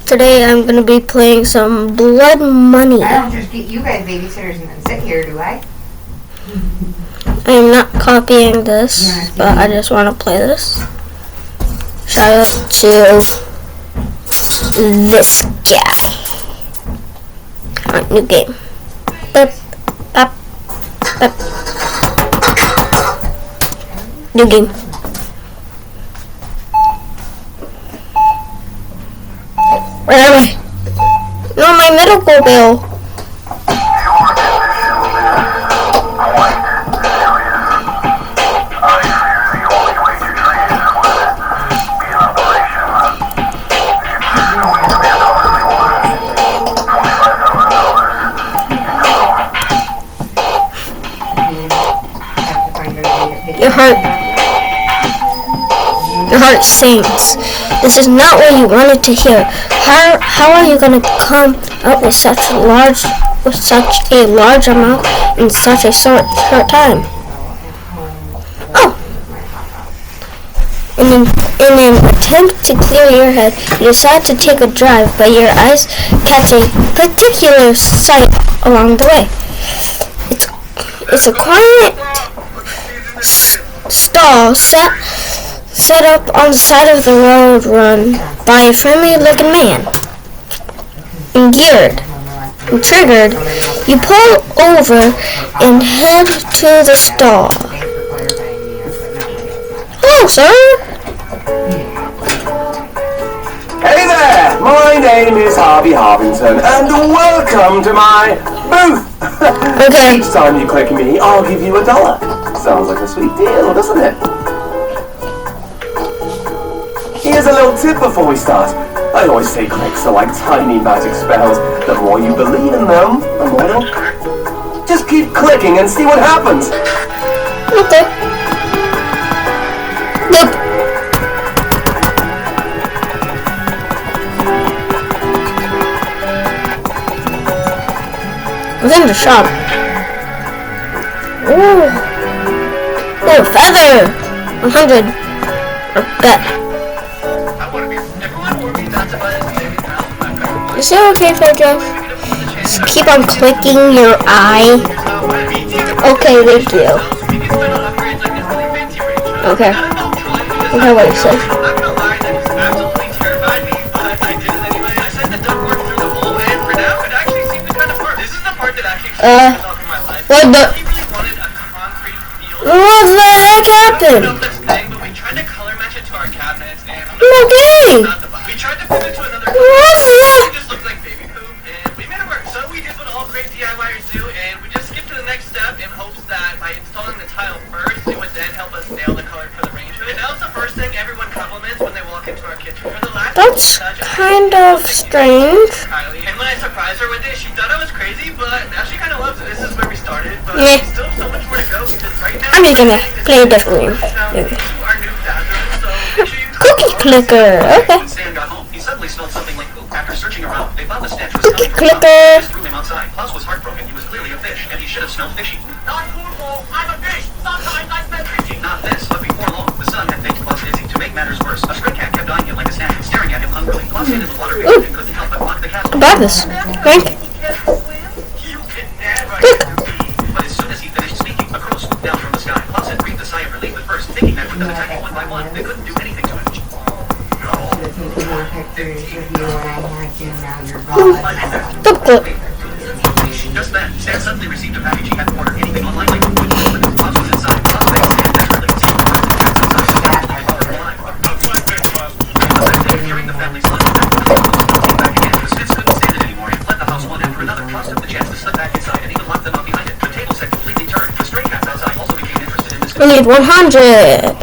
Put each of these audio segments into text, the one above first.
Today I'm going to be playing some Blood Money. I don't just get you guys babysitters and then sit here, do I? I am not copying this, but I just want to play this. Shout out to this guy. Alright, new game. Boop, bop, bop. New game. Where am I? No, my medical bill. Your heart sinks. This is not what you wanted to hear. How are you gonna come up with such a large amount in such a short time? Oh! In an attempt to clear your head, you decide to take a drive, but your eyes catch a particular sight along the way. It's a quiet stall set up on the side of the road run by a friendly-looking man. Geared and triggered, you pull over and head to the stall. Hello, sir. Hey there! My name is Harvey Harvington, and welcome to my booth! Okay. Each time you click me, I'll give you $1. Sounds like a sweet deal, doesn't it? Here's a little tip before we start. I always say clicks are like tiny magic spells. The more you believe in them, the more they'll... Just keep clicking and see what happens. Okay. Boop. Within the shop. Ooh. Oh, feather! 100. Bet. Is it okay if I just keep on clicking your eye? Okay, thank you. Okay. Okay, what you say? What the heck happened? Okay. What the heck? That's kind of strange. And when I surprised her with this, she thought I was crazy, but now she kind of loves it. This is where we started, but Yeah. there's still so much more to go because right now I'm just gonna play a different game. Okay. Our new bathroom, so make sure you Cookie clicker. Okay. When Sam got home, he suddenly smelled something like poop. After searching around, they found the stench was Cookie coming from clicker. Just threw him outside. Klaus was heartbroken. He was clearly a fish, and he should have smelled fishy. Not football. I'm a fish. Sometimes I smell fishy. Not this, but before long, the sun had faked Klaus dizzy. To make matters worse, a stray cat kept eyeing him like a snake, staring at him hungrily. Klaus hid in the water and couldn't help but mock the cat. I got this. Drink. You can never. But as soon as he finished speaking, a crow swooped down from the sky. Klaus had breathed a sigh of relief at first, thinking that with them attacking one by one, they couldn't do anything to him. Booklet. Just then, Stan suddenly received a package he hadn't ordered anything online like food. Klaus was inside. Klaus begged Stan desperately to see if the cats outside. Hearing the family's lunch, back again. The Smiths couldn't stand it anymore and fled the house one after another. Klaus took the chance to slip back inside and even locked them up behind it. The tables had completely turned. The stray cats outside also became interested in this. We need 100.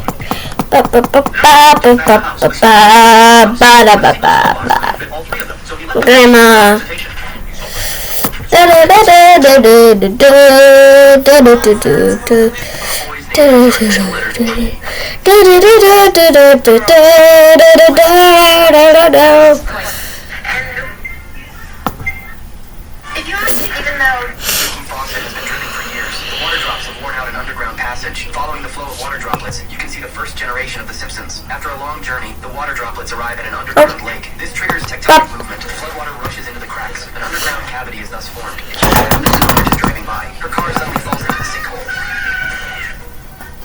Grandma. Following the flow of water droplets, you can see the first generation of the Simpsons. After a long journey, the water droplets arrive at an underground lake. This triggers tectonic movement. Floodwater rushes into the cracks. An underground cavity is thus formed. Marge is driving by. Her car suddenly falls into the sinkhole.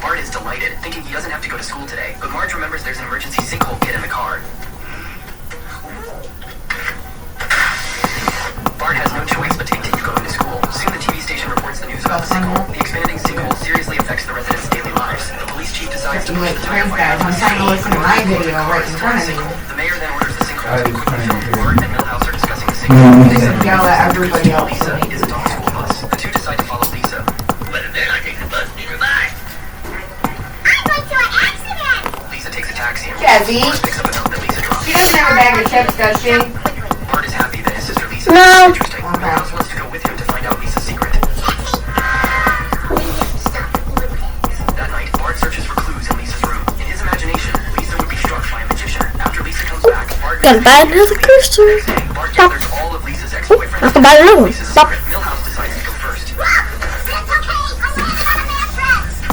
Bart is delighted, thinking he doesn't have to go to school today, but Marge remembers there's an emergency sinkhole kit in the car. Bart has no choice but to continue going to school. Soon the TV station reports the news about the sinkhole. The expanding sinkhole seriously affects the residents' daily lives. The police chief decides to push the tire fire. I'm trying to listen to my video right in front of me. The mayor then orders the sinkhole to be quickly filled. Bart and Milhouse are discussing the sinkhole. Just yell at everybody else. Lisa is a school bus. The two decide to follow Lisa. But then I take the bus. Goodbye. I'm going to an accident! Lisa takes a taxi and Jazzy. Bart picks up a note that Lisa dropped. She doesn't have a bag of chips, does she? Bart is happy that his sister Lisa No. is interesting. Milhouse wants to go with him to find out Lisa's secret. That night, Bart searches for clues in Lisa's room. In his imagination, Lisa would be struck by a magician. After Lisa comes back, Bart Gotta buy another cursor. Bart gathers all of Lisa's ex-boyfriends. I can buy another one. Lisa's Stop. secret. Milhouse decides to go first. That's okay! I'm not a friends!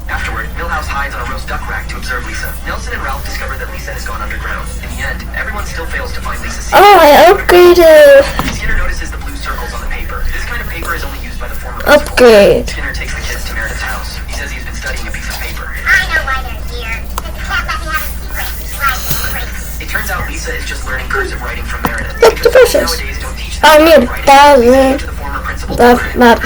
Afterward, Milhouse hides on a roast duck rack to observe Lisa. Nelson and Ralph discover that Lisa has gone underground. In the end, everyone still fails to find Lisa's secret. Oh, I upgraded. Skinner notices the blue circles on the paper. This kind of paper is only used by the former principal. Upgrade. Skinner takes the kids to Meredith's house. He says he's been studying a piece of paper. I know why they're here. Because they can't let me have a secret. Right, secret. It turns out Lisa is just learning cursive writing from Meredith. Look, the Because verses. nowadays don't teach I them need writing. 1,000. To the former principal. The map.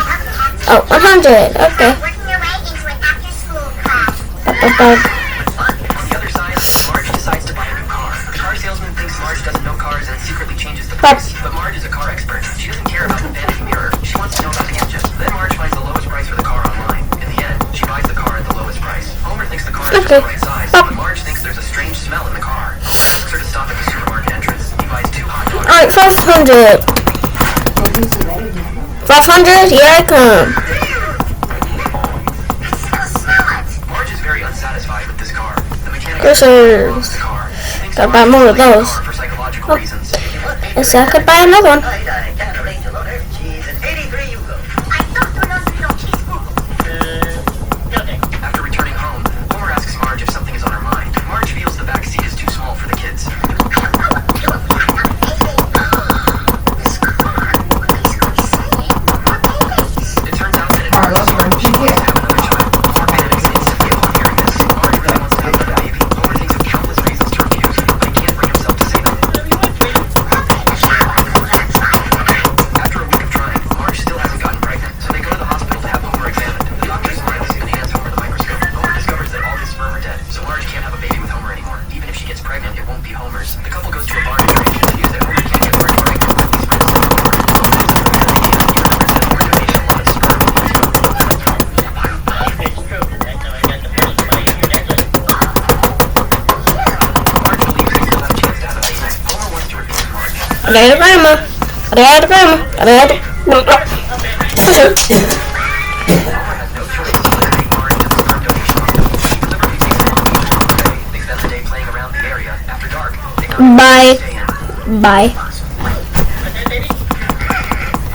Oh, 100. Okay. Working your way into an after-school class. Bye. On the other side, Marge decides to buy a new car. The car salesman thinks Marge doesn't know cars and secretly changes the price. But Marge is a car expert. She doesn't care about the vanity mirror. She wants to know about the engine. Then Marge finds the lowest price for the car online. In the end, she buys the car at the lowest price. Homer thinks the car is just the right size, but Marge thinks there's a strange smell in the car. He asks her to stop at the supermarket entrance. He buys 2 hot dogs. Alright, 500. 500. Here I come. Marge is very unsatisfied with this car. The mechanic Cursors. loves the car. He thinks Gotta Marge buy more of is using the those. car for psychological reasons. Yes, I could buy another one. After returning home, Homer asks Marge if something is on her mind. Marge feels the back seat is too small for the kids. It turns out that in Alright, let's go. she wants to have another child. Homer panics instantly upon hearing this. Marge really wants to have another baby. Homer thinks of countless reasons to refuse, but he can't bring himself to say no. After a week of trying, Marge still hasn't gotten pregnant, so they go to the hospital to have Homer examined. The doctor smiles and hands Homer the microscope. Homer discovers that all his sperm are dead, so Marge can't have a baby with Homer anymore. Even if she gets pregnant, it won't be Homer's. The couple goes to a bar to drink. The news that Homer can't get Marge pregnant with his friends to Homer. Grandma. Bye. Bye.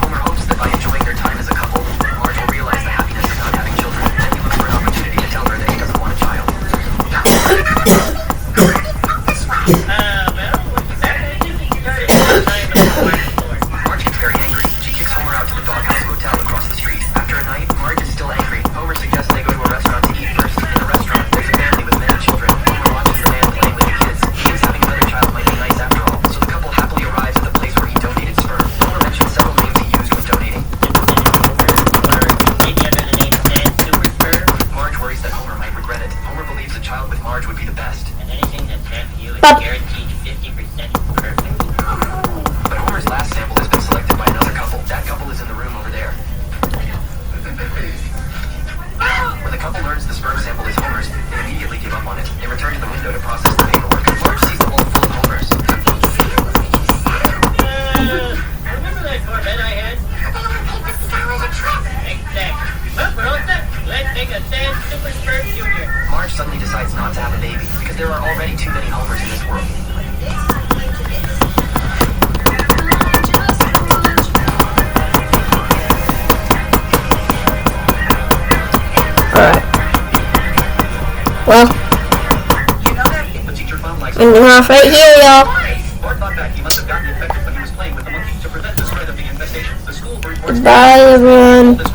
Homer hopes that by enjoying their time as a couple, Marge will realize the happiness of not having children, and he looks for an opportunity to tell her that he doesn't want a child. Marge gets very angry. She kicks Homer out to the Doghouse Motel across the street. After a night, Marge is still angry. Homer suggests they go to a restaurant to eat first. In the restaurant, there's a family with many children. Homer watches the man playing with the kids. He thinks having another child might be nice after all. So the couple happily arrives at the place where he donated sperm. Homer mentions several names he used when donating. Marge worries that Homer might regret it. Homer believes a child with Marge would be the best. And anything that's half you is Pop. guaranteed 50% perfect. But Homer's last sample has been selected by another couple. That couple is in the room over there. When the couple learns the sperm sample is Homer's, they immediately give up on it. They return to the window to process the paperwork. Marge sees the bowl full of Homer's. Remember that Corvette I had? Exactly. Well, we're all set. Let's take a Sam Super Sperm Junior. Marge suddenly decides not to have a baby because there are already too many Homers in this world. Alright. Well, The teacher phone likes ending off right here, y'all. Bart back, he must have gotten infected when he was playing with the monkey. To prevent the spread of the infestation, the school reports Bye, everyone. this was